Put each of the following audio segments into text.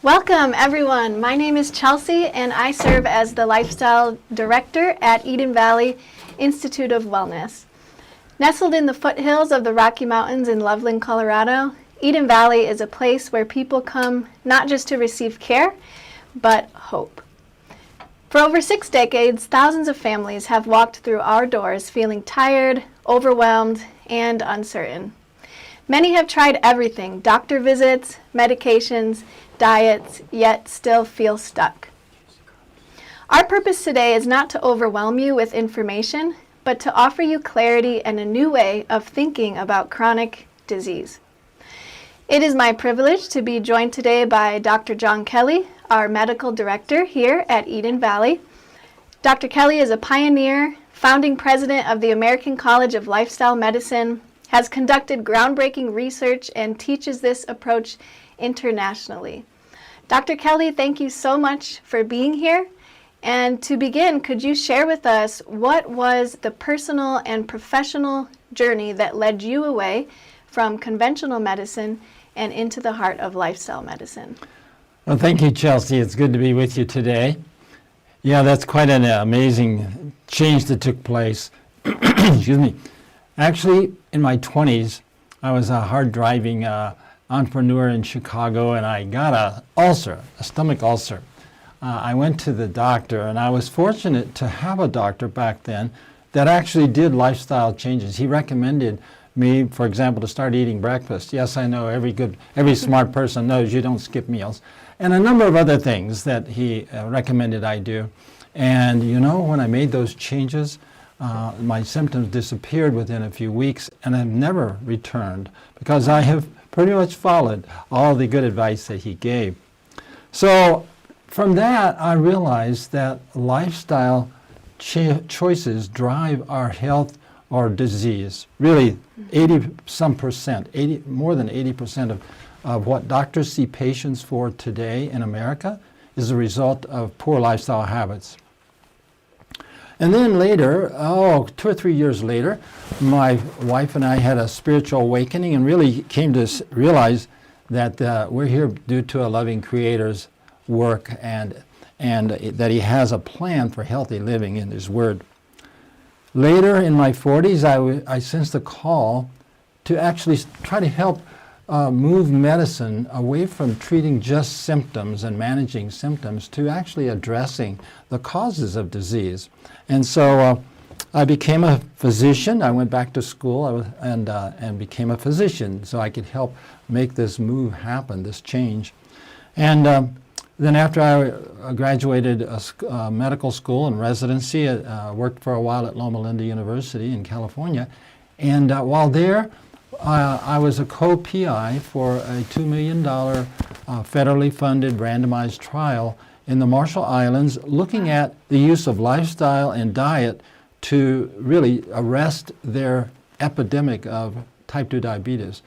Welcome, everyone. My name is Chelsea, and I serve as the Lifestyle Director at Eden Valley Institute of Wellness. Nestled in the foothills of the Rocky Mountains in Loveland, Colorado, Eden Valley is a place where people come not just to receive care, but hope. For over 6 decades, thousands of families have walked through our doors feeling tired, overwhelmed, and uncertain. Many have tried everything: doctor visits, medications, diets, yet still feel stuck. Our purpose today is not to overwhelm you with information, but to offer you clarity and a new way of thinking about chronic disease. It is my privilege to be joined today by Dr. John Kelly, our medical director here at Eden Valley. Dr. Kelly is a pioneer, founding president of the American College of Lifestyle Medicine, has conducted groundbreaking research, and teaches this approach internationally. Dr. Kelly, thank you so much for being here. And to begin, could you share with us what was the personal and professional journey that led you away from conventional medicine and into the heart of lifestyle medicine? Well, thank you, Chelsea. It's good to be with you today. Yeah, that's quite an amazing change that took place. Excuse me. Actually, in my 20s, I was a hard-driving entrepreneur in Chicago, and I got a stomach ulcer. I went to the doctor, and I was fortunate to have a doctor back then that actually did lifestyle changes. He recommended me, for example, to start eating breakfast. Yes, I know every smart person knows you don't skip meals. And a number of other things that he recommended I do. And you know, when I made those changes, my symptoms disappeared within a few weeks, and have never returned because I have pretty much followed all the good advice that he gave. So from that, I realized that lifestyle choices drive our health or disease. Really, 80% more than 80% of what doctors see patients for today in America is a result of poor lifestyle habits. And then later, 2 or 3 years later, my wife and I had a spiritual awakening and really came to realize that we're here due to a loving Creator's work, and that He has a plan for healthy living in His Word. Later in my 40s, I sensed a call to actually try to help move medicine away from treating just symptoms and managing symptoms to actually addressing the causes of disease. And so I became a physician. I went back to school and became a physician so I could help make this move happen, this change. And then after I graduated medical school and residency, I worked for a while at Loma Linda University in California. And while there, I was a co-PI for a $2 million federally funded randomized trial in the Marshall Islands, looking at the use of lifestyle and diet to really arrest their epidemic of type 2 diabetes.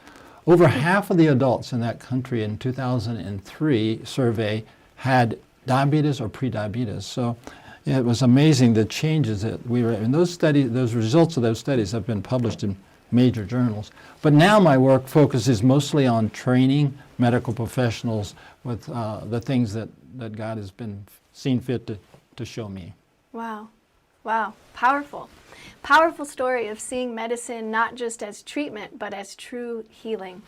Over half of the adults in that country in 2003 survey had diabetes or prediabetes. So it was amazing the changes that we were in. Those studies, those results of those studies have been published in major journals. But now my work focuses mostly on training medical professionals with the things that God has been seen fit to show me. Wow. Wow. Powerful. Powerful story of seeing medicine not just as treatment, but as true healing.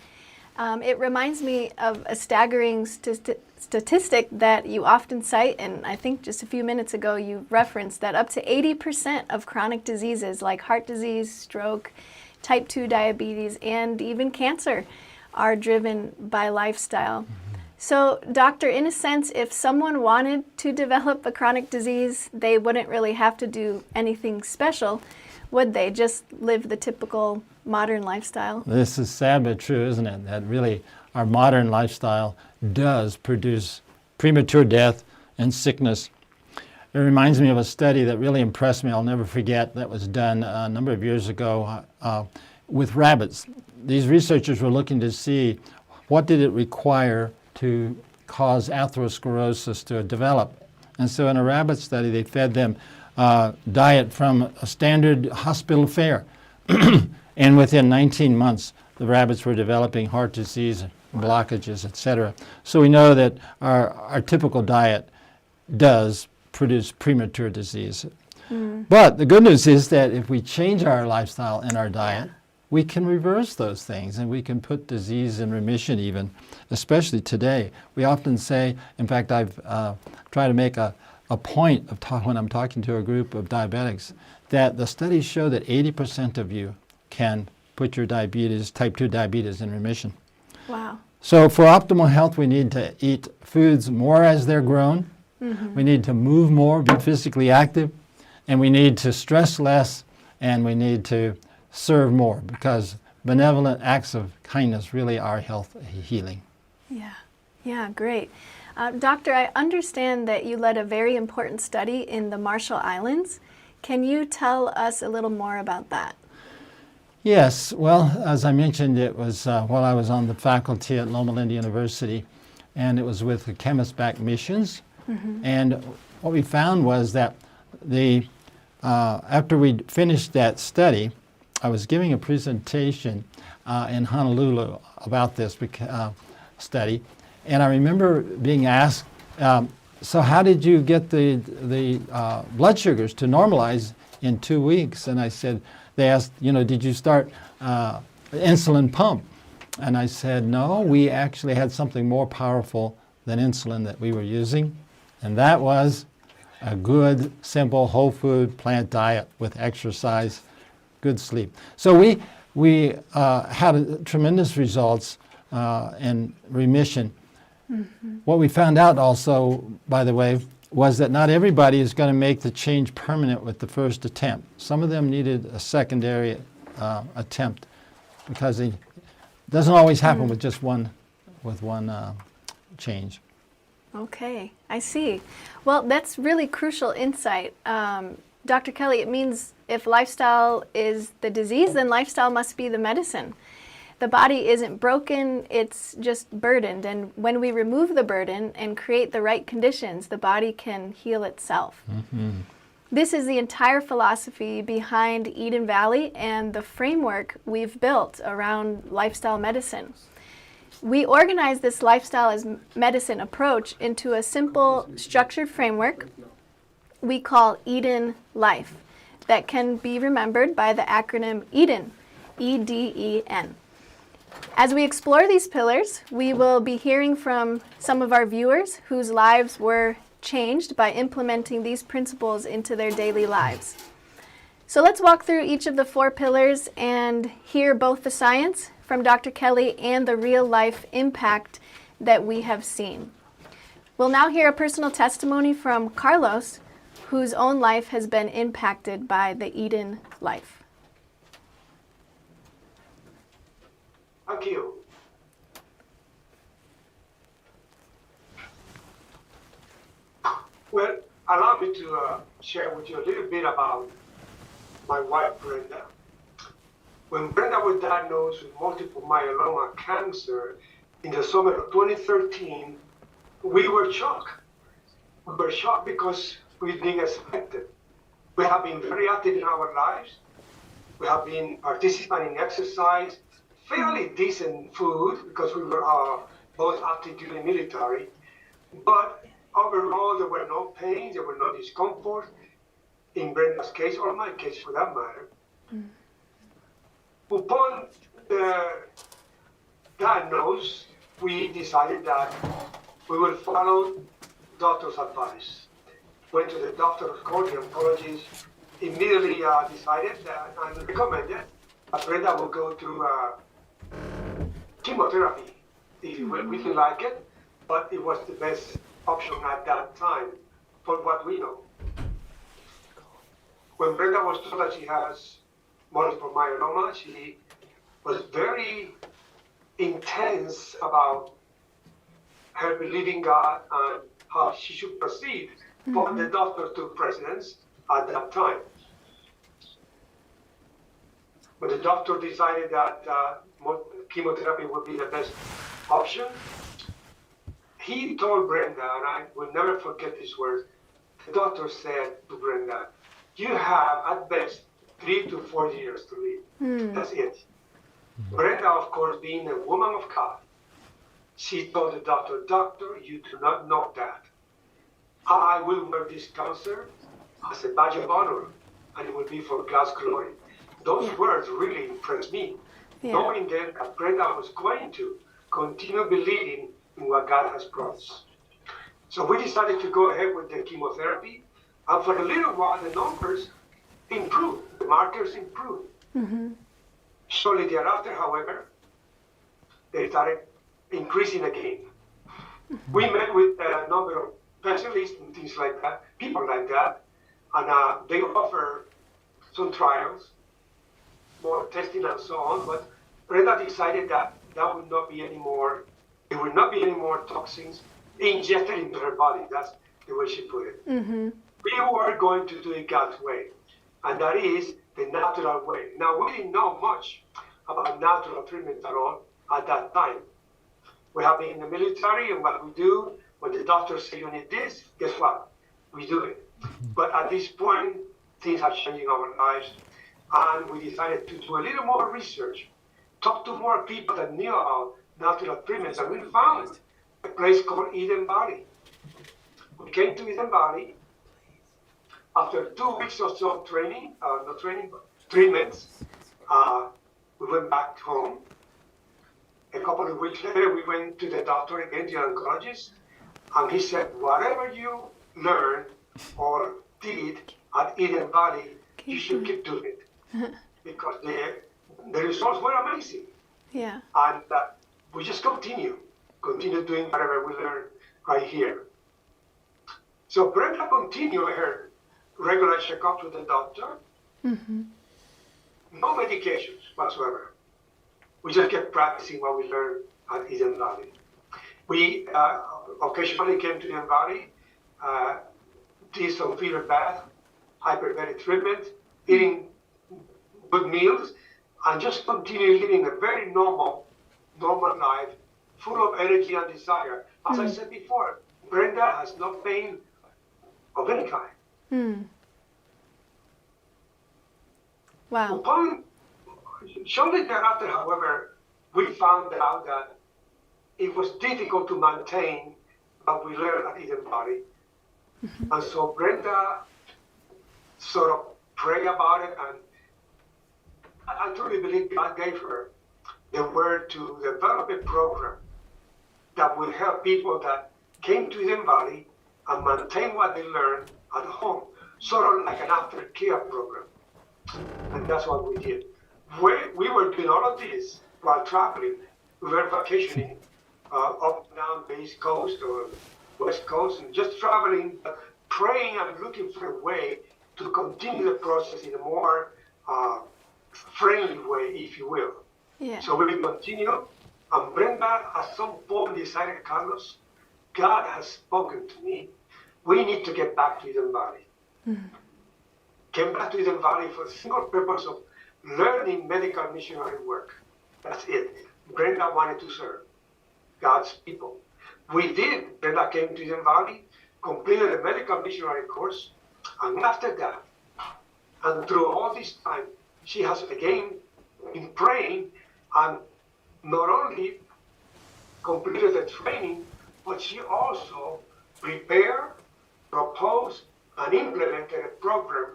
It reminds me of a staggering statistic that you often cite, and I think just a few minutes ago you referenced that up to 80% of chronic diseases like heart disease, stroke, type 2 diabetes, and even cancer are driven by lifestyle. So, doctor, in a sense, if someone wanted to develop a chronic disease, they wouldn't really have to do anything special, would they? Just live the typical modern lifestyle? This is sad but true, isn't it? That really our modern lifestyle does produce premature death and sickness. It reminds me of a study that really impressed me, I'll never forget, that was done a number of years ago with rabbits. These researchers were looking to see what did it require to cause atherosclerosis to develop. And so in a rabbit study, they fed them diet from a standard hospital fare. And within 19 months, the rabbits were developing heart disease blockages, etc. So we know that our typical diet does produce premature disease. But the good news is that if we change our lifestyle and our diet, we can reverse those things and we can put disease in remission even, especially today. We often say, in fact, I've tried to make a point of when I'm talking to a group of diabetics, that the studies show that 80% of you can put your diabetes, type 2 diabetes, in remission. Wow. So for optimal health, we need to eat foods more as they're grown. We need to move more, be physically active, and we need to stress less, and we need to serve more, because benevolent acts of kindness really are health healing. Yeah, great. Doctor, I understand that you led a very important study in the Marshall Islands. Can you tell us a little more about that? Yes, well, as I mentioned, it was while I was on the faculty at Loma Linda University, and it was with the Chemist Back Missions. And what we found was that after we finished that study, I was giving a presentation in Honolulu about this study, and I remember being asked, so how did you get the blood sugars to normalize in 2 weeks? And I said, they asked, did you start insulin pump? And I said, no, we actually had something more powerful than insulin that we were using, and that was a good, simple, whole food plant diet with exercise, good sleep. So we had tremendous results in remission. What we found out also, by the way, was that not everybody is going to make the change permanent with the first attempt. Some of them needed a secondary attempt, because it doesn't always happen with just one change. Okay, I see. Well, that's really crucial insight. Dr. Kelly, it means if lifestyle is the disease, then lifestyle must be the medicine. The body isn't broken, it's just burdened. And when we remove the burden and create the right conditions, the body can heal itself. This is the entire philosophy behind Eden Valley and the framework we've built around lifestyle medicine. We organize this lifestyle as medicine approach into a simple, structured framework we call Eden Life, that can be remembered by the acronym EDEN, E-D-E-N. As we explore these pillars, we will be hearing from some of our viewers whose lives were changed by implementing these principles into their daily lives. So let's walk through each of the 4 pillars and hear both the science from Dr. Kelly and the real-life impact that we have seen. We'll now hear a personal testimony from Carlos, whose own life has been impacted by the Eden Life. Thank you. Well, allow me to share with you a little bit about my wife, Brenda. When Brenda was diagnosed with multiple myeloma cancer in the summer of 2013, we were shocked. We were shocked because we didn't expect it. We have been very active in our lives. We have been participating in exercise, fairly decent food, because we were both active duty military. But overall, there were no pains, there were no discomfort, in Brenda's case, or my case for that matter. Upon the diagnosis, we decided that we would follow doctor's advice. Went to the doctor, of course, the oncologist, immediately decided and recommended that Brenda will go through chemotherapy. We didn't like it, but it was the best option at that time for what we know. When Brenda was told that she has multiple myeloma, she was very intense about her believing God and how she should proceed. But the doctor took precedence at that time. When the doctor decided that chemotherapy would be the best option, he told Brenda, and I will never forget these words, the doctor said to Brenda, you have at best 3 to 4 years to live. That's it. Brenda, of course, being a woman of God, She told the doctor, "Doctor, you do not know that. I will wear this cancer as a badge of honor, and it will be for God's glory." Those Yeah. words really impressed me, Yeah. knowing then that Brenda was going to continue believing in what God has promised. So we decided to go ahead with the chemotherapy, and for a little while the numbers improved, the markers improved. Shortly thereafter, however, they started increasing again. We met with a number of specialists and things like that, people like that, and they offer some trials, more testing and so on, but Brenda decided that that would not be any more, there would not be any more toxins injected into her body. That's the way she put it. We were going to do it God's way, and that is the natural way. Now, we didn't know much about natural treatment at all at that time. We have been in the military, and what we do, when the doctors say you need this, guess what? We do it. But at this point, things are changing our lives, and we decided to do a little more research, talk to more people that knew about natural treatments, and we found a place called Eden Valley. We came to Eden Valley. After 2 weeks or so of training, not training, but treatments, we went back home. A couple of weeks later, we went to the doctor again, the oncologist, and he said, whatever you learned or did at Eden Valley, you should keep doing it. Because the results were amazing. Yeah. And we just continue doing whatever we learned right here. So Brenda continued her regular checkups with the doctor. No medications whatsoever. We just kept practicing what we learned at Eden Valley. We occasionally came to Eden Valley, did some fever bath, hyperbaric treatment, eating good meals, and just continue living a very normal life, full of energy and desire. As I said before, Brenda has no pain of any kind. Wow. Shortly thereafter, however, we found out that it was difficult to maintain what we learned at Eden Valley. And so Brenda sort of prayed about it, and I truly believe God gave her the word to develop a program that would help people that came to Eden Valley and maintain what they learned at home, sort of like an aftercare program. And that's what we did. We were doing all of this while traveling. We were vacationing up and down the East Coast or West Coast, and just traveling, praying and looking for a way to continue the process in a more friendly way, if you will. Yeah. So we continue, and Brenda at some point decided, Carlos, God has spoken to me. We need to get back to Eden Valley. Came back to Eden Valley for the single purpose of learning medical missionary work. That's it. Brenda wanted to serve God's people. We did. Brenda came to Eden Valley, completed a medical missionary course, and after that, and through all this time, she has again been praying and not only completed the training, but she also prepared, proposed, and implemented a program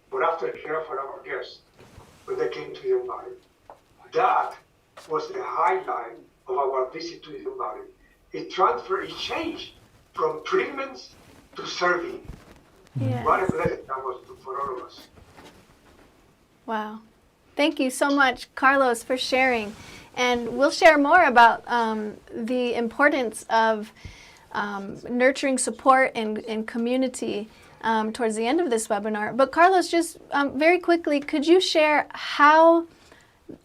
for aftercare for our guests when they came to Eden Valley. That was the highlight of our visit to Eden Valley. It changed from treatments to serving. Yeah. What a blessing that was for all of us. Wow. Thank you so much, Carlos, for sharing. And we'll share more about the importance of nurturing support and community towards the end of this webinar. But Carlos, just very quickly, could you share how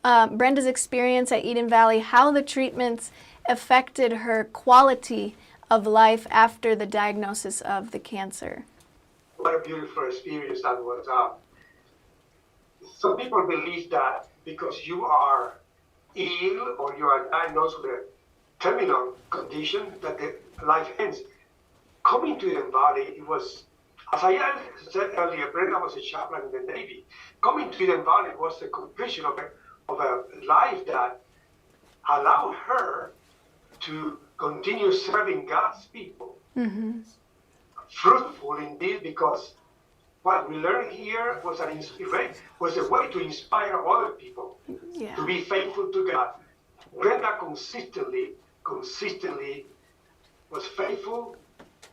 Brenda's experience at Eden Valley, how the treatments affected her quality of life after the diagnosis of the cancer? What a beautiful experience that was. Some people believe that because you are ill or you are diagnosed with a terminal condition that the life ends. Coming to Eden Valley, it was, as I said earlier, Brenda was a chaplain in the Navy. Coming to Eden Valley was the completion of a life that allowed her to continue serving God's people. Fruitful indeed, because what we learned here was was a way to inspire other people to be faithful to God. Brenda consistently was faithful,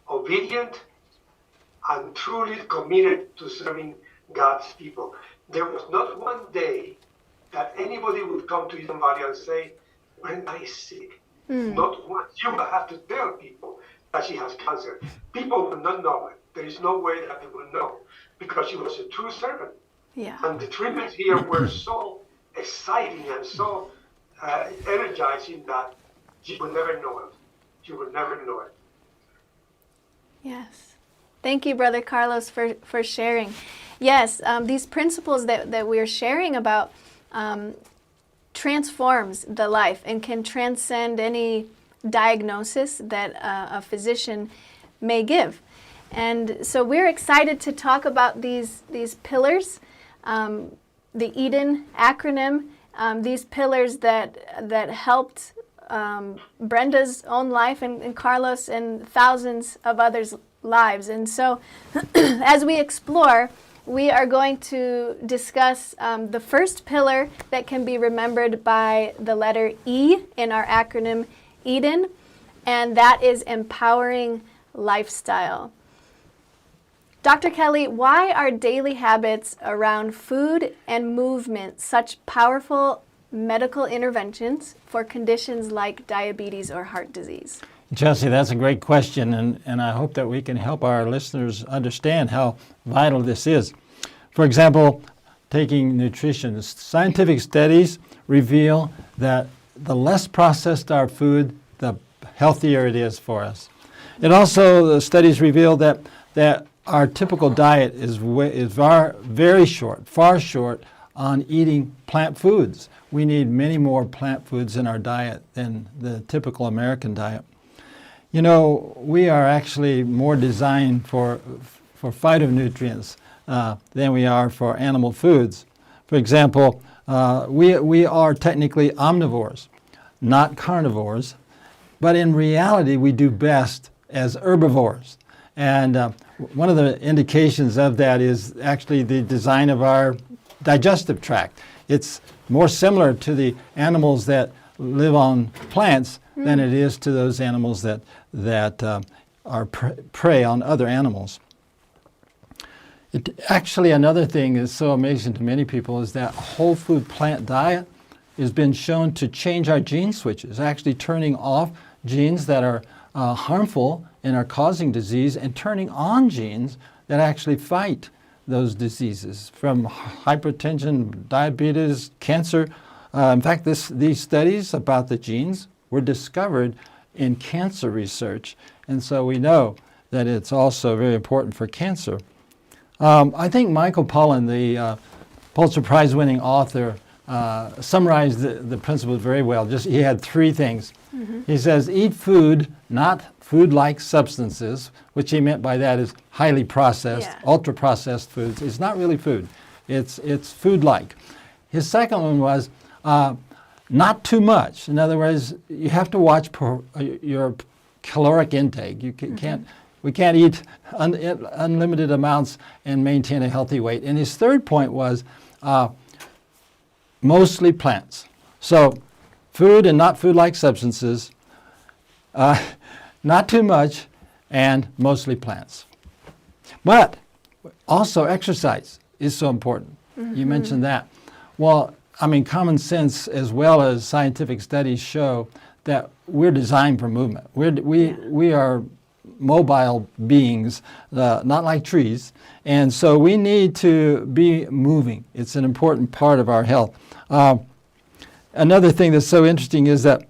obedient, and truly committed to serving God's people. There was not one day that anybody would come to Eden Valley and say, Brenda is sick. Not once. You will have to tell people that she has cancer. People will not know it. There is no way that they will know, because she was a true servant. Yeah. And the treatments here were so exciting and so energizing that you will never know it. You will never know it. Yes. Thank you, Brother Carlos, for sharing. Yes, these principles that we're sharing about transforms the life and can transcend any diagnosis that a physician may give. And so we're excited to talk about these pillars, the Eden acronym, these pillars that helped Brenda's own life and Carlos and thousands of others' lives. And so as we explore, we are going to discuss the first pillar that can be remembered by the letter E in our acronym Eden, and that is empowering lifestyle. Dr. Kelly, why are daily habits around food and movement such powerful medical interventions for conditions like diabetes or heart disease? Chelsea, that's a great question, and I hope that we can help our listeners understand how vital this is. For example, taking nutrition, scientific studies reveal that the less processed our food, the healthier it is for us. The studies reveal that our typical diet is very short, far short on eating plant foods. We need many more plant foods in our diet than the typical American diet. You know, we are actually more designed for phytonutrients than we are for animal foods. For example, we are technically omnivores, not carnivores, but in reality we do best as herbivores. And one of the indications of that is actually the design of our digestive tract. It's more similar to the animals that live on plants than it is to those animals that are prey on other animals. Actually, another thing that's so amazing to many people is that whole food plant diet has been shown to change our gene switches, actually turning off genes that are harmful and are causing disease, and turning on genes that actually fight those diseases, from hypertension, diabetes, cancer. In fact, these studies about the genes were discovered in cancer research, and so we know that it's also very important for cancer. I think Michael Pollan, the Pulitzer Prize-winning author, summarized the principles very well. He had three things. He says, eat food, not food-like substances, which he meant by that is highly processed, ultra-processed foods. It's not really food. It's food-like. His second one was not too much. In other words, you have to watch your caloric intake. We can't eat unlimited amounts and maintain a healthy weight. And his third point was mostly plants. So food and not food-like substances, not too much, and mostly plants. But also exercise is so important. You mentioned that. Well, I mean, common sense as well as scientific studies show that we're designed for movement. We are mobile beings, not like trees, and so we need to be moving. It's an important part of our health. Another thing that's so interesting is that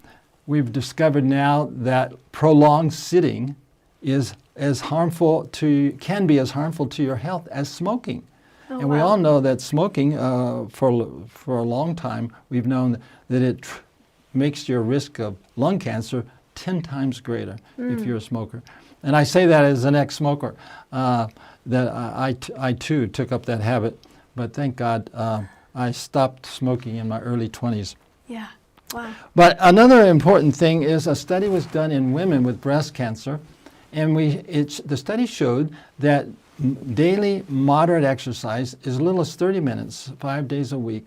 we've discovered now that prolonged sitting is can be as harmful to your health as smoking. And we all know that smoking, for a long time, we've known that it makes your risk of lung cancer 10 times greater if you're a smoker. And I say that as an ex-smoker, that I too took up that habit, but thank God I stopped smoking in my early 20s. Yeah. Wow. But another important thing is a study was done in women with breast cancer, and the study showed that daily moderate exercise, as little as 30 minutes, 5 days a week,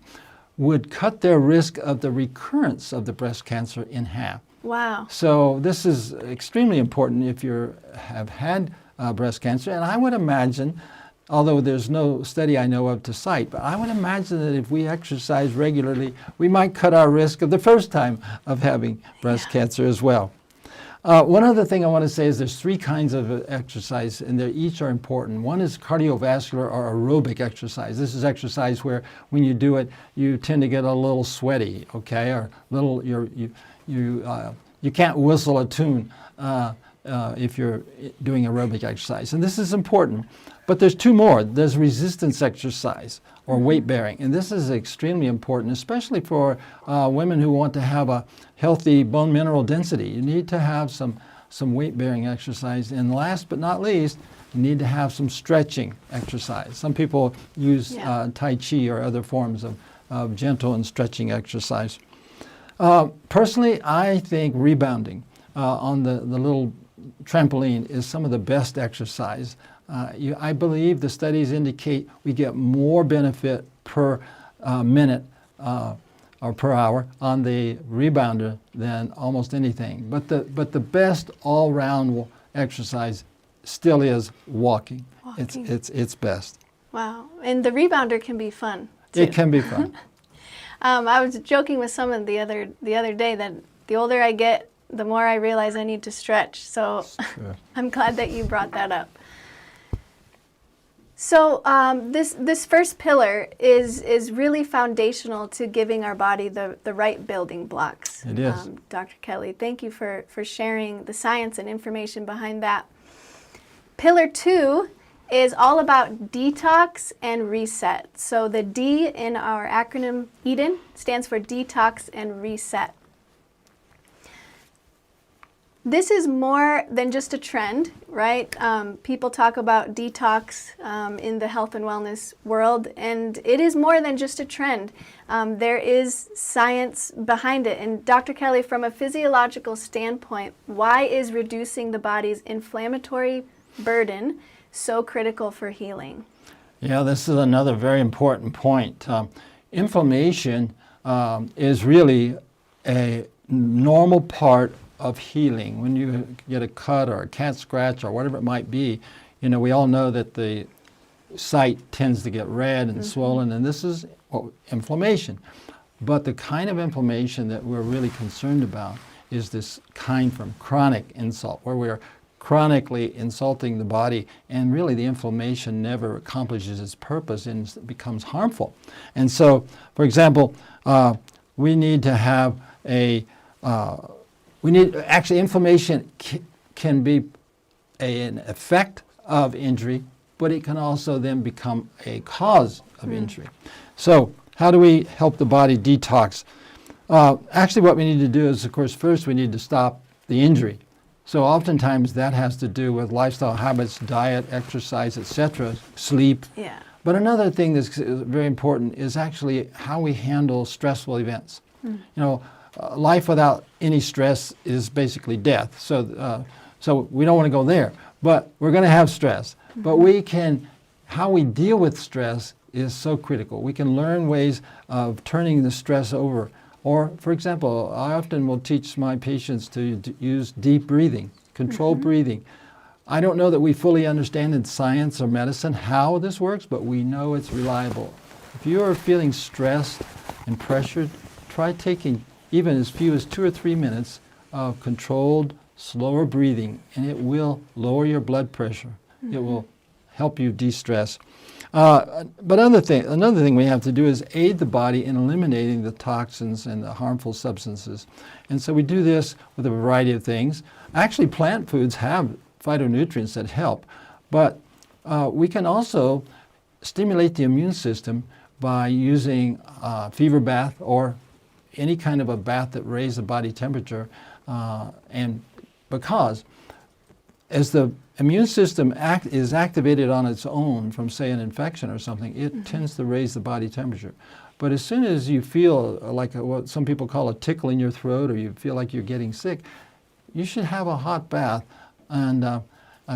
would cut their risk of the recurrence of the breast cancer in half. Wow. So this is extremely important if you have had breast cancer, and I would imagine, although there's no study I know of to cite, but I would imagine that if we exercise regularly, we might cut our risk of the first time of having breast cancer as well. One other thing I want to say is there's 3 kinds of exercise, and they each are important. One is cardiovascular or aerobic exercise. This is exercise where when you do it, you tend to get a little sweaty, okay, or little you can't whistle a tune if you're doing aerobic exercise, and this is important. But there's 2 more. There's resistance exercise or weight bearing, and this is extremely important, especially for women who want to have a healthy bone mineral density. You need to have some weight bearing exercise, and last but not least, you need to have some stretching exercise. Some people use Tai Chi or other forms of gentle and stretching exercise. Personally, I think rebounding on the little trampoline is some of the best exercise. I believe the studies indicate we get more benefit per minute or per hour on the rebounder than almost anything. But the best all-round exercise still is walking. It's best. Wow. And the rebounder can be fun, too. It can be fun. I was joking with someone the other day that the older I get, the more I realize I need to stretch. So I'm glad that you brought that up. So this first pillar is really foundational to giving our body the right building blocks. It is. Dr. Kelly, thank you for sharing the science and information behind that. Pillar 2 is all about detox and reset. So the D in our acronym EDEN stands for detox and reset. This is more than just a trend, right? People talk about detox in the health and wellness world, and it is more than just a trend. There is science behind it. And Dr. Kelly, from a physiological standpoint, why is reducing the body's inflammatory burden so critical for healing? Yeah, this is another very important point. Inflammation is really a normal part of healing. When you get a cut or a cat scratch or whatever it might be, we all know that the site tends to get red and swollen, and this is inflammation. But the kind of inflammation that we're really concerned about is this kind from chronic insult, where we're chronically insulting the body, and really the inflammation never accomplishes its purpose and becomes harmful. And so, for example, we need to have actually inflammation can be an effect of injury, but it can also then become a cause of injury. So how do we help the body detox? Actually what we need to do is, of course, first we need to stop the injury. So oftentimes that has to do with lifestyle habits, diet, exercise, etc., sleep. Yeah. But another thing that's very important is actually how we handle stressful events. Life without any stress is basically death. So we don't want to go there. But we're going to have stress. But how we deal with stress is so critical. We can learn ways of turning the stress over. Or, for example, I often will teach my patients to use deep breathing, controlled breathing. I don't know that we fully understand in science or medicine how this works, but we know it's reliable. If you are feeling stressed and pressured, try taking even as few as 2 or 3 minutes of controlled, slower breathing, and it will lower your blood pressure. It will help you de-stress. But another thing we have to do is aid the body in eliminating the toxins and the harmful substances. And so we do this with a variety of things. Actually, plant foods have phytonutrients that help, but we can also stimulate the immune system by using fever bath or any kind of a bath that raises the body temperature, and because as the immune system is activated on its own from, say, an infection or something, it tends to raise the body temperature. But as soon as you feel like what some people call a tickle in your throat, or you feel like you're getting sick, you should have a hot bath. And a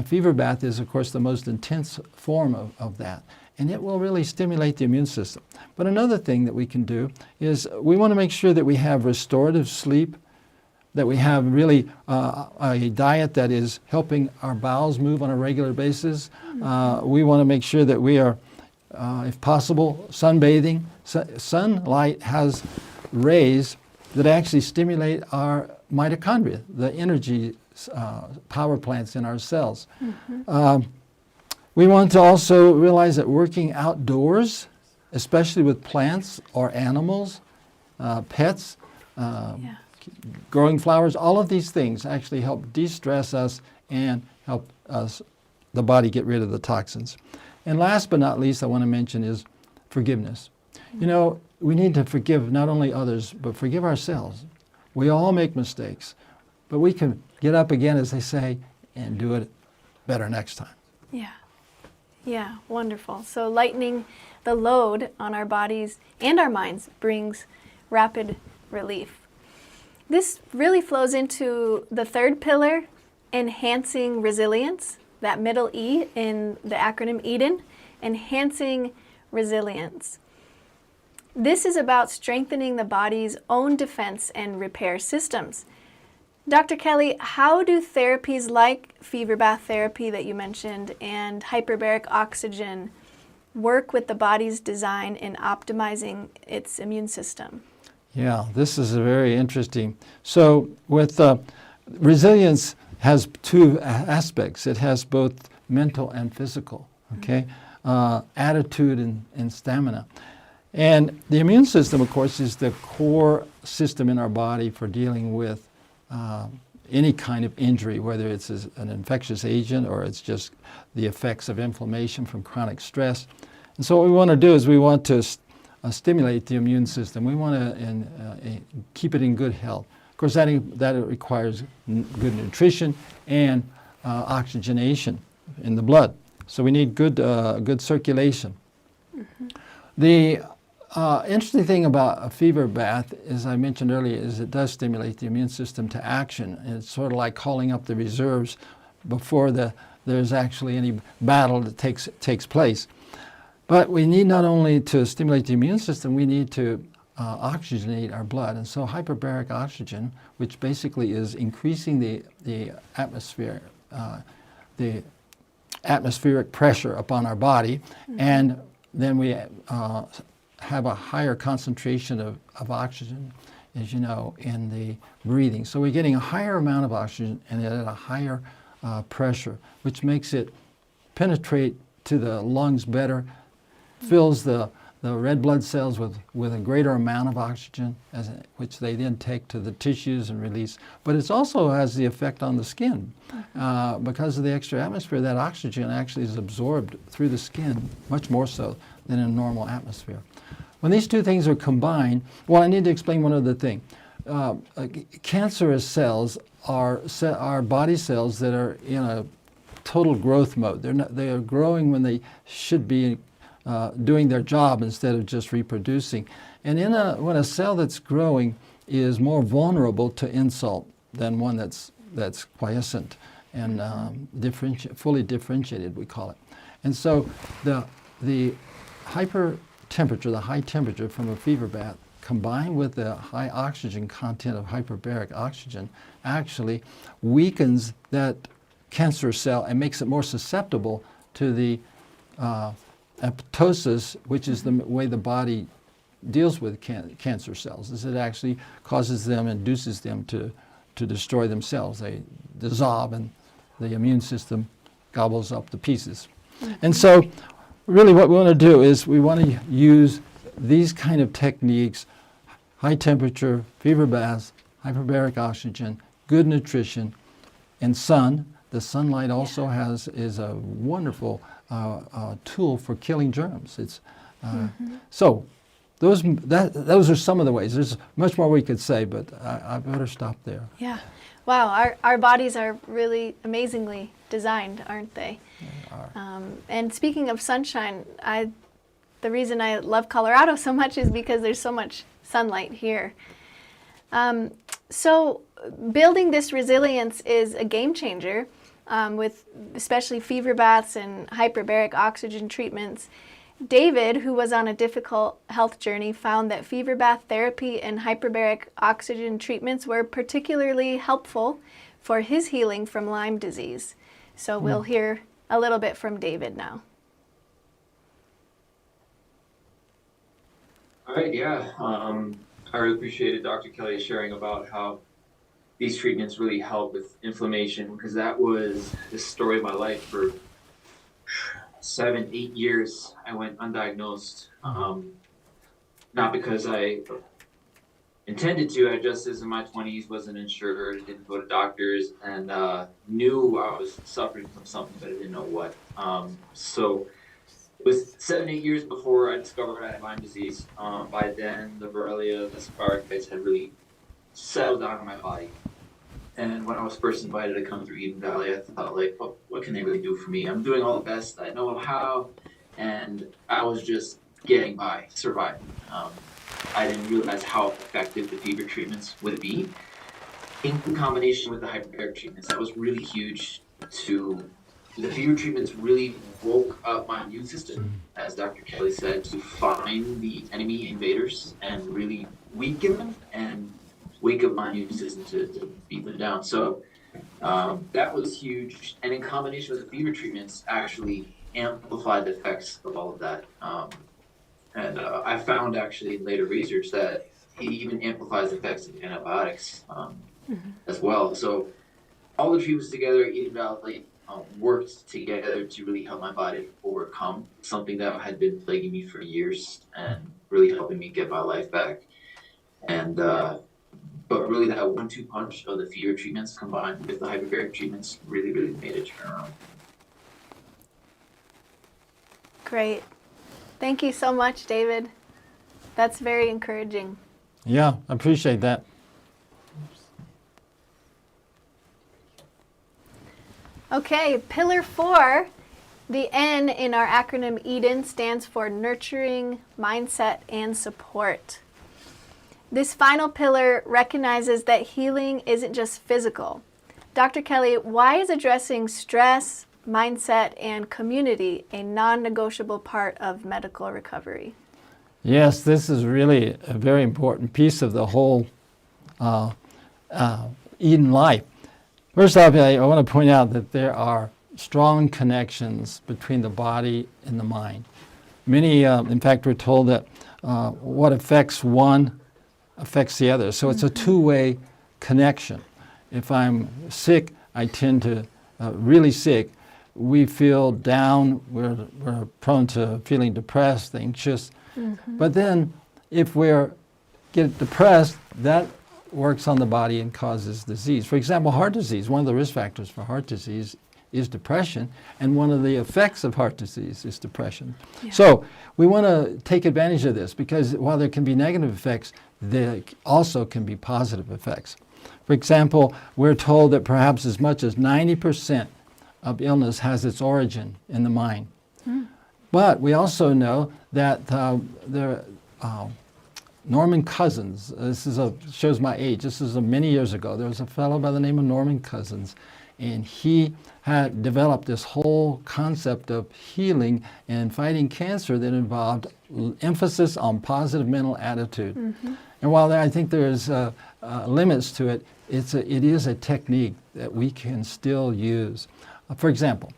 fever bath is, of course, the most intense form of that. And it will really stimulate the immune system. But another thing that we can do is we want to make sure that we have restorative sleep, that we have really a diet that is helping our bowels move on a regular basis. We want to make sure that we are, if possible, sunbathing. Sunlight has rays that actually stimulate our mitochondria, the energy power plants in our cells. We want to also realize that working outdoors, especially with plants or animals, pets, growing flowers, all of these things actually help de-stress us and help us, the body, get rid of the toxins. And last but not least, I want to mention is forgiveness. You know, we need to forgive not only others, but forgive ourselves. We all make mistakes, but we can get up again, as they say, and do it better next time. Yeah. Yeah, wonderful. So lightening the load on our bodies and our minds brings rapid relief. This really flows into the third pillar, enhancing resilience, that middle E in the acronym EDEN, enhancing resilience. This is about strengthening the body's own defense and repair systems. Dr. Kelly, how do therapies like fever bath therapy that you mentioned and hyperbaric oxygen work with the body's design in optimizing its immune system? Yeah, this is a very interesting. So with resilience has two aspects. It has both mental and physical, okay? Attitude and stamina. And the immune system, of course, is the core system in our body for dealing with any kind of injury, whether it's an infectious agent or it's just the effects of inflammation from chronic stress. And so what we want to do is we want to stimulate the immune system. We want to keep it in good health. Of course, that requires good nutrition and oxygenation in the blood. So we need good circulation. The interesting thing about a fever bath, as I mentioned earlier, is it does stimulate the immune system to action. And it's sort of like calling up the reserves before there's actually any battle that takes place. But we need not only to stimulate the immune system, we need to oxygenate our blood. And so hyperbaric oxygen, which basically is increasing the atmospheric pressure upon our body, and then we have a higher concentration of oxygen, as you know, in the breathing. So we're getting a higher amount of oxygen and at a higher pressure, which makes it penetrate to the lungs better, fills the red blood cells with a greater amount of oxygen, which they then take to the tissues and release. But it also has the effect on the skin. Because of the extra atmosphere, that oxygen actually is absorbed through the skin, much more so than in a normal atmosphere. When these two things are combined, well, I need to explain one other thing. Cancerous cells are body cells that are in a total growth mode. They are growing when they should be doing their job instead of just reproducing. And when a cell that's growing is more vulnerable to insult than one that's quiescent and fully differentiated, we call it. And so the high temperature from a fever bath combined with the high oxygen content of hyperbaric oxygen actually weakens that cancer cell and makes it more susceptible to the apoptosis, which is the way the body deals with cancer cells, is it actually causes them, induces them to destroy themselves. They dissolve and the immune system gobbles up the pieces. And so really what we want to do is we want to use these kind of techniques, high temperature, fever baths, hyperbaric oxygen, good nutrition, and sun. The sunlight also is a wonderful tool for killing germs. So those are some of the ways. There's much more we could say, but I better stop there. Yeah. Wow, our bodies are really amazingly designed, aren't they? They are. And speaking of sunshine, I the reason I love Colorado so much is because there's so much sunlight here. So building this resilience is a game changer with especially fever baths and hyperbaric oxygen treatments. David, who was on a difficult health journey, found that fever bath therapy and hyperbaric oxygen treatments were particularly helpful for his healing from Lyme disease. So we'll hear a little bit from David now. All right, yeah. I really appreciated Dr. Kelly sharing about how these treatments really help with inflammation, because that was the story of my life for 7, 8 years. I went undiagnosed, not because I intended to. I just, as in my 20s, wasn't insured, didn't go to doctors, and knew I was suffering from something, but I didn't know what. So it was 7, 8 years before I discovered I had Lyme disease. By then, the Borrelia, the 𝙀𝙀𝙀𝙀 had really settled down in my body. And when I was first invited to come through Eden Valley, I thought, like, what can they really do for me? I'm doing all the best I know how, and I was just getting by, surviving. I didn't realize how effective the fever treatments would be in combination with the hyperbaric treatments. That was really huge. The fever treatments really woke up my immune system, as Dr. Kelly said, to find the enemy invaders and really weaken them and wake up my immune system to beat them down. So that was huge. And in combination with the fever treatments, actually amplified the effects of all of that. And I found actually in later research that it even amplifies the effects of antibiotics as well. So all the treatments together, Eden Valley, worked together to really help my body overcome something that had been plaguing me for years and really helping me get my life back. And but really that 1-2 punch of the fever treatments combined with the hyperbaric treatments really, really made a turnaround. Great. Thank you so much, David. That's very encouraging. Yeah, I appreciate that. Okay, pillar 4, the N in our acronym EDEN stands for nurturing, mindset, and support. This final pillar recognizes that healing isn't just physical. Dr. Kelly, why is addressing stress, mindset, and community a non-negotiable part of medical recovery? Yes, this is really a very important piece of the whole Eden life. First off, I want to point out that there are strong connections between the body and the mind. Many, in fact, we're told that what affects one affects the other. So it's a two-way connection. If I'm sick, I tend to, really sick, we feel down, we're prone to feeling depressed, anxious. But then if we get depressed, that works on the body and causes disease. For example, heart disease, one of the risk factors for heart disease is depression, and one of the effects of heart disease is depression. Yeah. So we want to take advantage of this, because while there can be negative effects, there also can be positive effects. For example, we're told that perhaps as much as 90% of illness has its origin in the mind. But we also know that Norman Cousins, this is shows my age, this is many years ago, there was a fellow by the name of Norman Cousins, and he had developed this whole concept of healing and fighting cancer that involved emphasis on positive mental attitude. And while I think there's limits to it, it is a technique that we can still use. For example,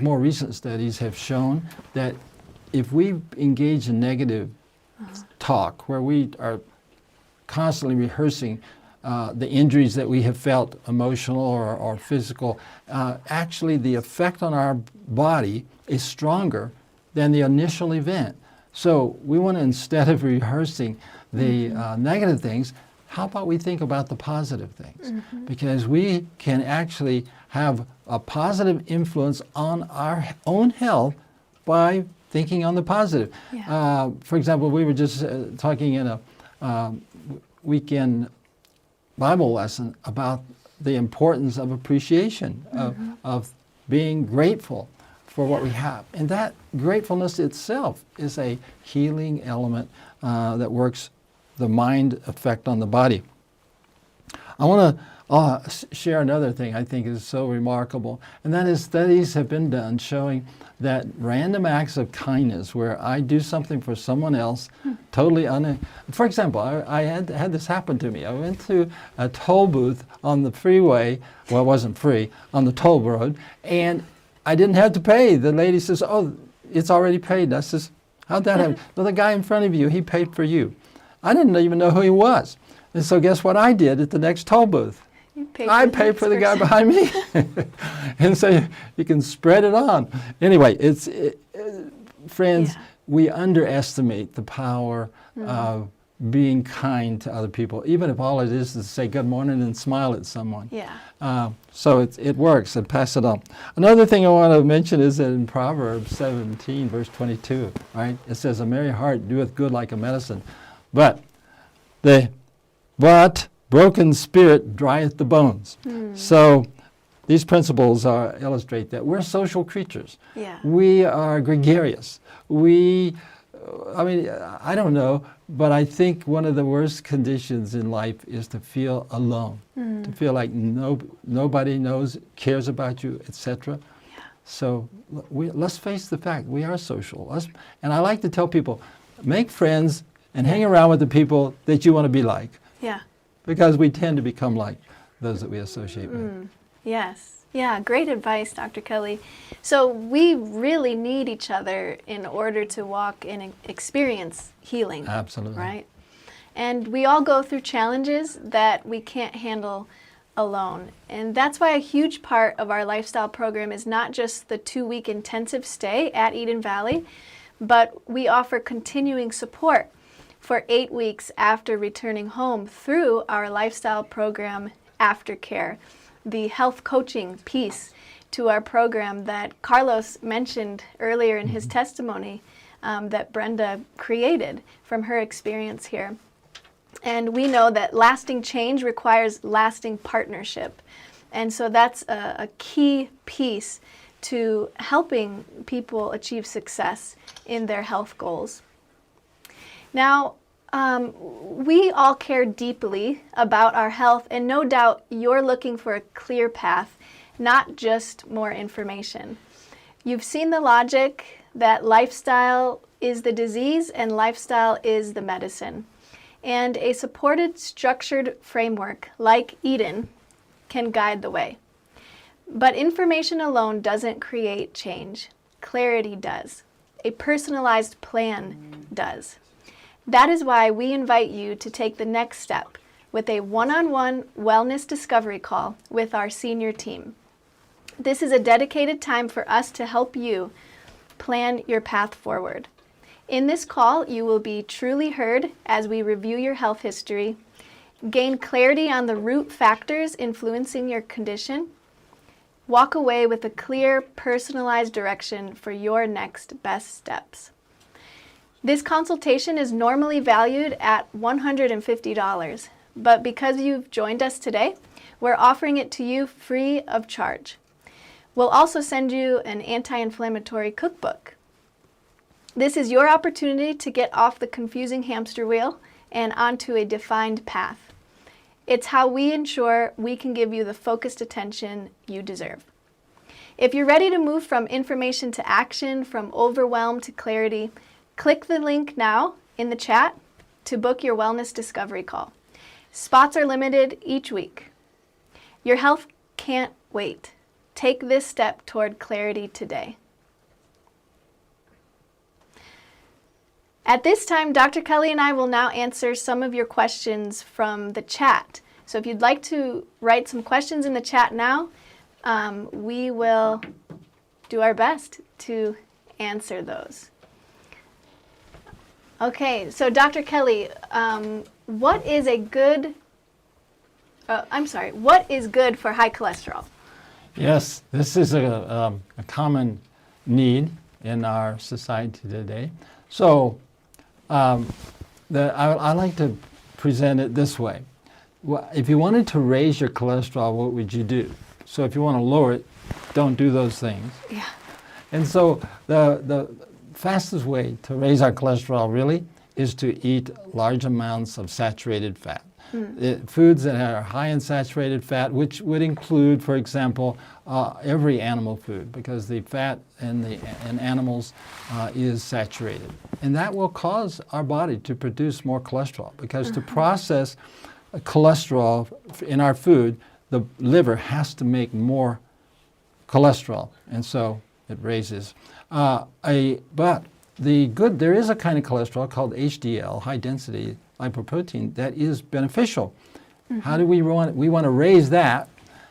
more recent studies have shown that if we engage in negative talk, where we are constantly rehearsing the injuries that we have felt, emotional or physical, actually the effect on our body is stronger than the initial event. So we want to, instead of rehearsing the negative things, how about we think about the positive things? Because we can actually have a positive influence on our own health by thinking on the positive. Yeah. For example, we were just talking in a weekend Bible lesson about the importance of appreciation, of being grateful for what we have. And that gratefulness itself is a healing element that works the mind effect on the body. I want to share another thing I think is so remarkable, and that is studies have been done showing that random acts of kindness where I do something for someone else totally for example, I had this happen to me. I went to a toll booth on the freeway, well, it wasn't free, on the toll road, and I didn't have to pay. The lady says, "Oh, it's already paid." I says, "How'd that happen?" "Well, the guy in front of you, he paid for you." I didn't even know who he was. And so guess what I did at the next toll booth? I paid for the guy behind me. And so you can spread it on. Anyway, friends, we underestimate the power of being kind to other people, even if all it is to say good morning and smile at someone. So it works, and pass it on. Another thing I want to mention is that in Proverbs 17, verse 22, right? It says, "A merry heart doeth good like a medicine, but broken spirit drieth the bones." So these principles illustrate that we're social creatures. We are gregarious. I don't know, but I think one of the worst conditions in life is to feel alone, to feel like nobody cares about you, etc. So let's face the fact, we are social. And I like to tell people, make friends and hang around with the people that you want to be like. Because we tend to become like those that we associate with. Yes. Yeah, great advice, Dr. Kelly. So we really need each other in order to walk and experience healing. Absolutely. Right? And we all go through challenges that we can't handle alone. And that's why a huge part of our lifestyle program is not just the 2-week intensive stay at Eden Valley, but we offer continuing support for 8 weeks after returning home through our lifestyle program, Aftercare, the health coaching piece to our program that Carlos mentioned earlier in his testimony that Brenda created from her experience here. And we know that lasting change requires lasting partnership. And so that's a key piece to helping people achieve success in their health goals. Now, we all care deeply about our health, and no doubt you're looking for a clear path, not just more information. You've seen the logic that lifestyle is the disease and lifestyle is the medicine. And a supported, structured framework like Eden can guide the way. But information alone doesn't create change. Clarity does. A personalized plan does. That is why we invite you to take the next step with a one-on-one wellness discovery call with our senior team. This is a dedicated time for us to help you plan your path forward. In this call, you will be truly heard as we review your health history, gain clarity on the root factors influencing your condition, walk away with a clear, personalized direction for your next best steps. This consultation is normally valued at $150, but because you've joined us today, we're offering it to you free of charge. We'll also send you an anti-inflammatory cookbook. This is your opportunity to get off the confusing hamster wheel and onto a defined path. It's how we ensure we can give you the focused attention you deserve. If you're ready to move from information to action, from overwhelm to clarity, click the link now in the chat to book your wellness discovery call. Spots are limited each week. Your health can't wait. Take this step toward clarity today. At this time, Dr. Kelly and I will now answer some of your questions from the chat. So if you'd like to write some questions in the chat now, we will do our best to answer those. Okay, so Dr. Kelly, what is good for high cholesterol? Yes, this is a common need in our society today. So I like to present it this way. If you wanted to raise your cholesterol, what would you do? So if you want to lower it, don't do those things. Yeah. And so the fastest way to raise our cholesterol really is to eat large amounts of saturated fat. Foods that are high in saturated fat, which would include, for example, every animal food, because the fat in animals is saturated. And that will cause our body to produce more cholesterol, because to process cholesterol in our food, the liver has to make more cholesterol, and so it raises. But there is a kind of cholesterol called HDL, high density lipoprotein, that is beneficial. How do we want? We want to raise that,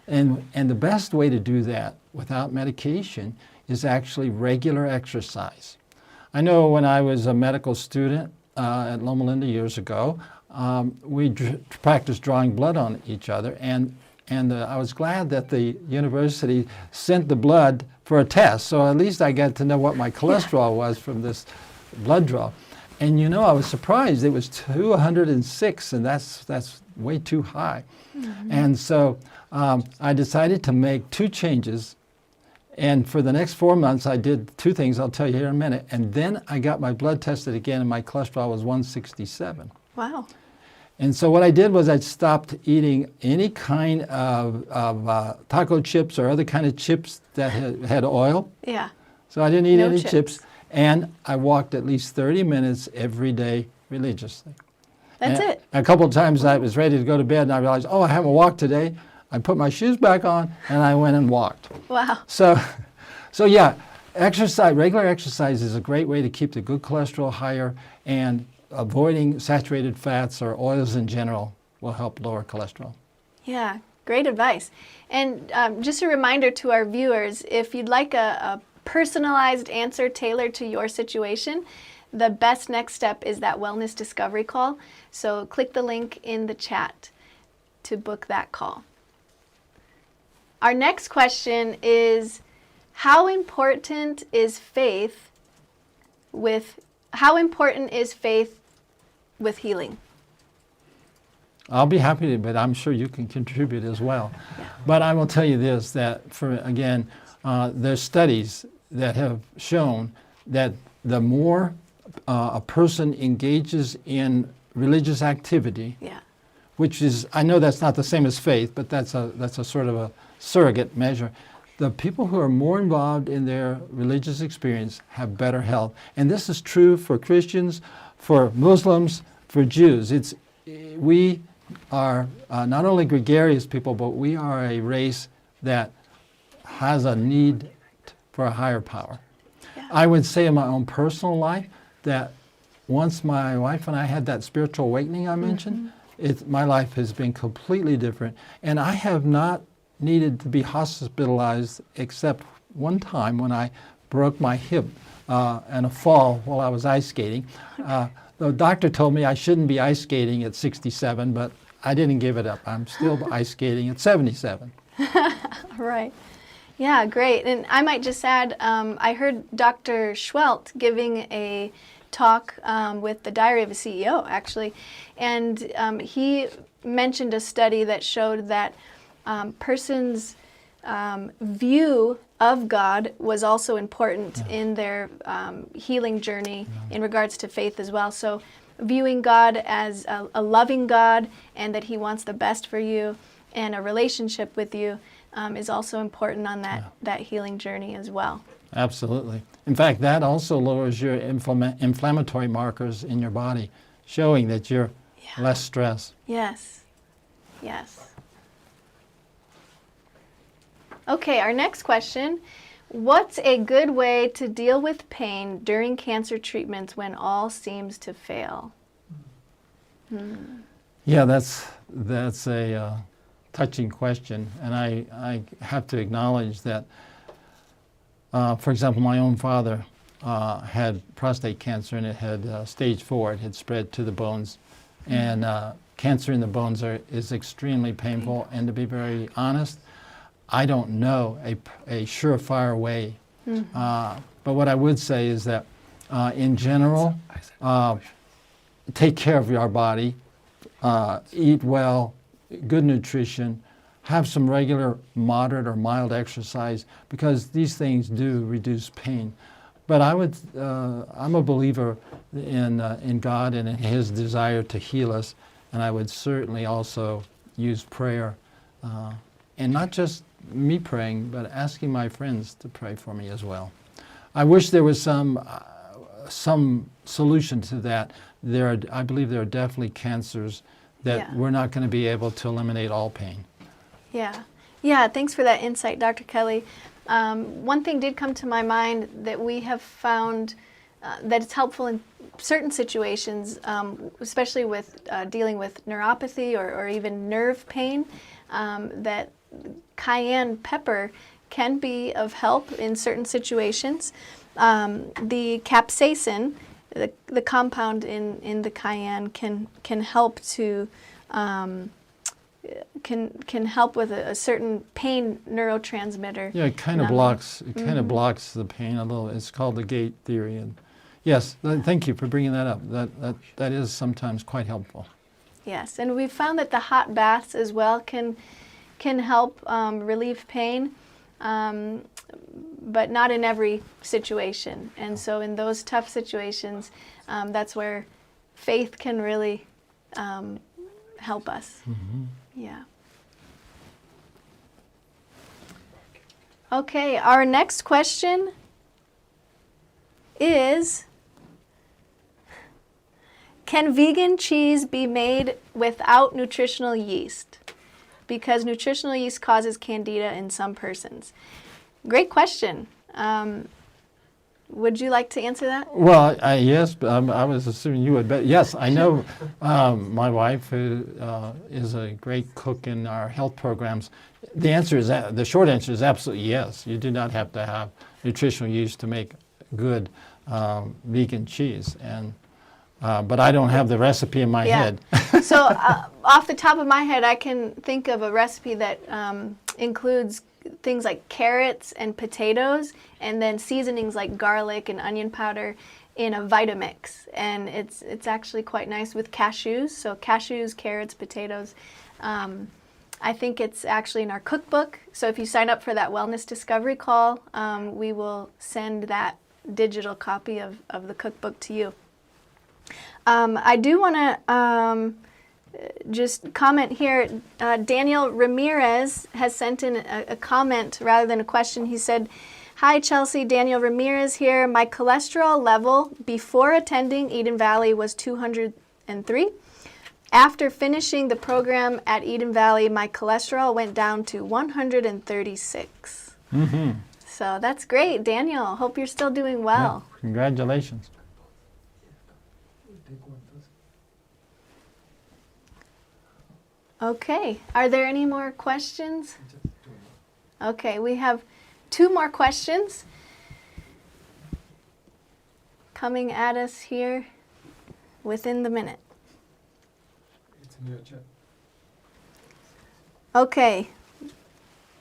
and the best way to do that without medication is actually regular exercise. I know when I was a medical student at Loma Linda years ago, we practiced drawing blood on each other, and I was glad that the university sent the blood for a test, so at least I got to know what my cholesterol was from this blood draw. And you know, I was surprised. It was 206, and that's way too high. And so I decided to make two changes. And for the next 4 months, I did two things I'll tell you here in a minute. And then I got my blood tested again, and my cholesterol was 167. Wow. And so what I did was I stopped eating any kind of taco chips or other kind of chips that had oil. Yeah. So I didn't eat No any chips. chips. And I walked at least 30 minutes every day religiously. That's And it. A couple of times I was ready to go to bed, and I realized, oh, I haven't walked today. I put my shoes back on, and I went and walked. Wow. So yeah, regular exercise is a great way to keep the good cholesterol higher, and avoiding saturated fats or oils in general will help lower cholesterol. Yeah, great advice. And just a reminder to our viewers, if you'd like a personalized answer tailored to your situation, the best next step is that wellness discovery call. So click the link in the chat to book that call. Our next question is, how important is faith with healing? I'll be happy to, but I'm sure you can contribute as well. Yeah. But I will tell you this, that there's studies that have shown that the more a person engages in religious activity, Yeah. which is, I know that's not the same as faith, but that's a sort of a surrogate measure. The people who are more involved in their religious experience have better health. And this is true for Christians, for Muslims, for Jews. We are not only gregarious people, but we are a race that has a need for a higher power. Yeah. I would say in my own personal life that once my wife and I had that spiritual awakening I mentioned, my life has been completely different. And I have not needed to be hospitalized except one time when I broke my hip in a fall while I was ice skating. The doctor told me I shouldn't be ice skating at 67, but I didn't give it up. I'm still ice skating at 77. Right. Yeah, great. And I might just add, I heard Dr. 𝙀🐿🐻 giving a talk with the Diary of a CEO, actually, and he mentioned a study that showed that person's view of God was also important in their healing journey in regards to faith as well. So viewing God as a loving God, and that he wants the best for you and a relationship with you is also important on that healing journey as well. Absolutely. In fact, that also lowers your inflammatory markers in your body, showing that you're less stressed. Yes. Yes. Okay, our next question. What's a good way to deal with pain during cancer treatments when all seems to fail? Yeah, that's a touching question, and I have to acknowledge that, for example, my own father had prostate cancer, and it had stage 4. It had spread to the bones, and cancer in the bones is extremely painful. And to be very honest, I don't know a surefire way. But what I would say is that, in general, take care of your body, eat well, good nutrition, have some regular moderate or mild exercise, because these things do reduce pain. But I'm a believer in God and in His desire to heal us, and I would certainly also use prayer, and not just me praying, but asking my friends to pray for me as well. I wish there was some solution to that. I believe there are definitely cancers that we're not going to be able to eliminate all pain. Yeah, thanks for that insight, Dr. Kelly. One thing did come to my mind that we have found that it's helpful in certain situations, especially with dealing with neuropathy or even nerve pain, that cayenne pepper can be of help in certain situations. The capsaicin, the compound in the cayenne, can help to can help with a certain pain neurotransmitter. Yeah, it kind of blocks the pain a little. It's called the gate theory. And yes, thank you for bringing that up. That is sometimes quite helpful. Yes, and we've found that the hot baths as well can help relieve pain, but not in every situation. And so in those tough situations, that's where faith can really help us. Mm-hmm. Yeah. Okay, our next question is, can vegan cheese be made without nutritional yeast? Because nutritional yeast causes candida in some persons. Great question. Would you like to answer that? Well, yes, but I was assuming you would. But yes, I know my wife, who is a great cook in our health programs. The short answer is absolutely yes. You do not have to have nutritional yeast to make good vegan cheese. But I don't have the recipe in my head. So off the top of my head, I can think of a recipe that includes things like carrots and potatoes, and then seasonings like garlic and onion powder in a Vitamix. And it's actually quite nice with cashews. So cashews, carrots, potatoes. I think it's actually in our cookbook. So if you sign up for that Wellness Discovery call, we will send that digital copy of the cookbook to you. I do want to just comment here. Daniel Ramirez has sent in a comment rather than a question. He said, "Hi Chelsea, Daniel Ramirez here. My cholesterol level before attending Eden Valley was 203. After finishing the program at Eden Valley, my cholesterol went down to 136. Mm-hmm. So that's great, Daniel. Hope you're still doing well. Yeah, congratulations. Okay, are there any more questions? Okay, we have 2 more questions coming at us here within the minute. Okay,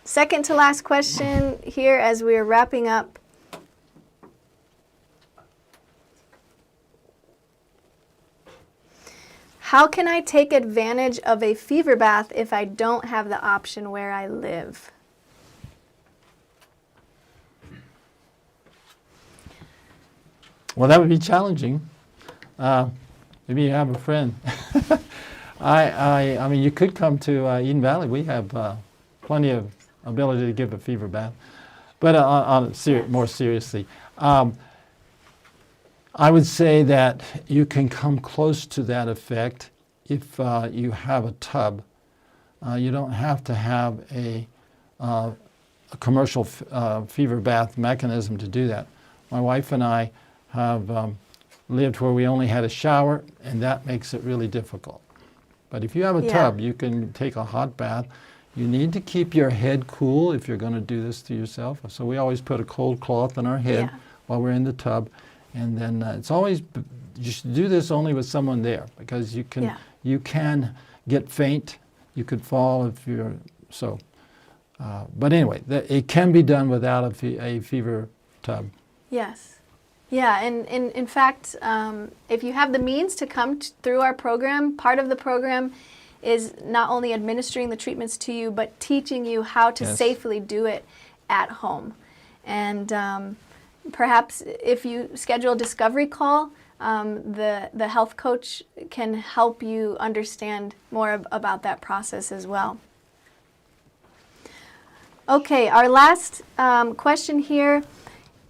second to last question here as we're wrapping up. How can I take advantage of a fever bath if I don't have the option where I live? Well, that would be challenging. Maybe you have a friend. I mean, you could come to Eden Valley. We have plenty of ability to give a fever bath. But more seriously, I would say that you can come close to that effect if you have a tub. You don't have to have a commercial fever bath mechanism to do that. My wife and I have lived where we only had a shower, and that makes it really difficult. But if you have a tub, you can take a hot bath. You need to keep your head cool if you're going to do this to yourself. So we always put a cold cloth on our head while we're in the tub. And then it's always, you should do this only with someone there, because you can get faint. You could fall if you're, so. But anyway, it can be done without a fever tub. Yes. Yeah, and in fact, if you have the means to come through our program, part of the program is not only administering the treatments to you, but teaching you how to Yes. safely do it at home. And perhaps if you schedule a discovery call, the health coach can help you understand more about that process as well. Okay, our last question here.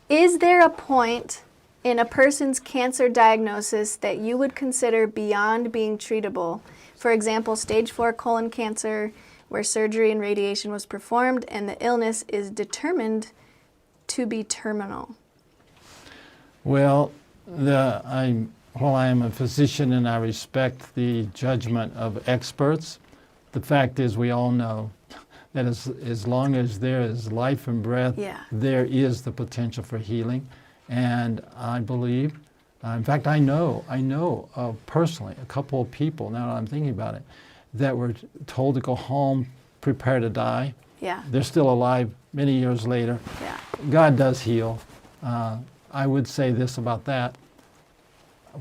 Is there a point in a person's cancer diagnosis that you would consider beyond being treatable? For example, stage 4 colon cancer, where surgery and radiation was performed and the illness is determined to be terminal. Well, while I am a physician and I respect the judgment of experts, the fact is we all know that as long as there is life and breath, Yeah. there is the potential for healing. And I believe, in fact, I know personally a couple of people, now that I'm thinking about it, that were told to go home, prepare to die. Yeah, They're still alive many years later. yeah, God does heal. I would say this about that.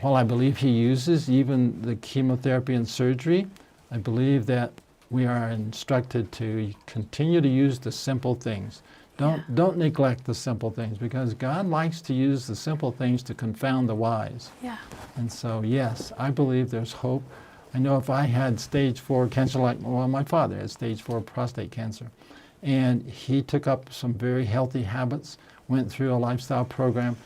While I believe he uses even the chemotherapy and surgery, I believe that we are instructed to continue to use the simple things. Don't neglect the simple things, because God likes to use the simple things to confound the wise. yeah, And so, yes, I believe there's hope. I know if I had stage 4 cancer, my father had stage 4 prostate cancer, and he took up some very healthy habits, went through a lifestyle program,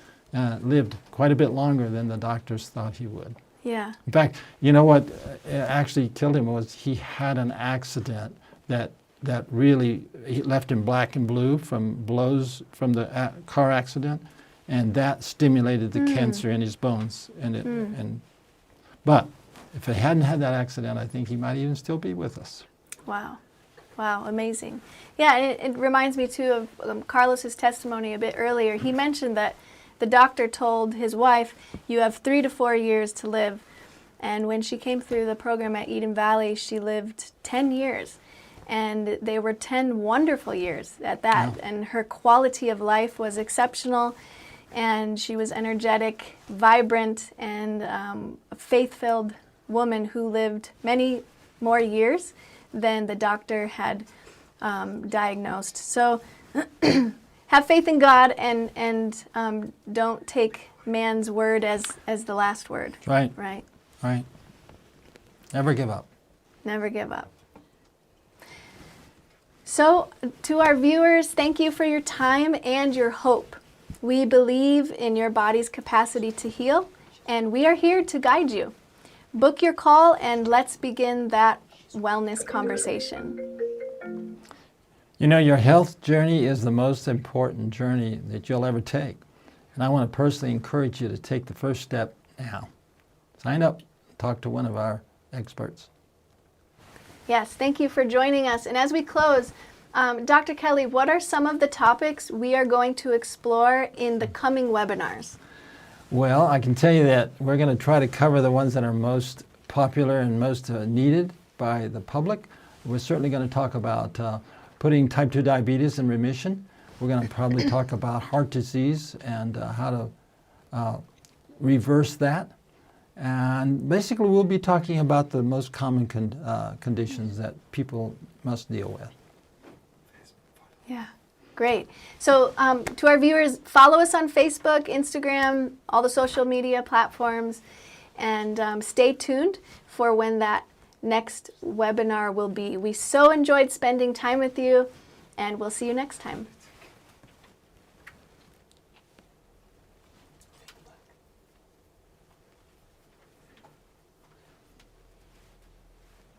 lived quite a bit longer than the doctors thought he would. yeah. In fact, you know what actually killed him was he had an accident that really he left him black and blue from blows from the car accident, and that stimulated the cancer in his bones. But if he hadn't had that accident, I think he might even still be with us. Wow. Wow, amazing. Yeah, and it reminds me too of Carlos's testimony a bit earlier. He mentioned that the doctor told his wife, you have 3 to 4 years to live. And when she came through the program at Eden Valley, she lived 10 years. And they were 10 wonderful years at that. Yeah. And her quality of life was exceptional. And she was energetic, vibrant, and a faith-filled woman who lived many more years than the doctor had diagnosed. So have faith in God, and don't take man's word as the last word. Right, Right. right. Never give up. Never give up. So to our viewers, thank you for your time and your hope. We believe in your body's capacity to heal, and we are here to guide you. Book your call and let's begin that wellness conversation. You know, your health journey is the most important journey that you'll ever take. And I want to personally encourage you to take the first step now. Sign up, talk to one of our experts. Yes, thank you for joining us. And as we close, Dr. Kelly, what are some of the topics we are going to explore in the coming webinars? Well, I can tell you that we're going to try to cover the ones that are most popular and most needed by the public. We're certainly going to talk about putting type 2 diabetes in remission. We're going to probably talk about heart disease and how to reverse that. And basically we'll be talking about the most common conditions that people must deal with. Yeah, great. So to our viewers, follow us on Facebook, Instagram, all the social media platforms, and stay tuned for when that next webinar will be. We so enjoyed spending time with you, and we'll see you next time.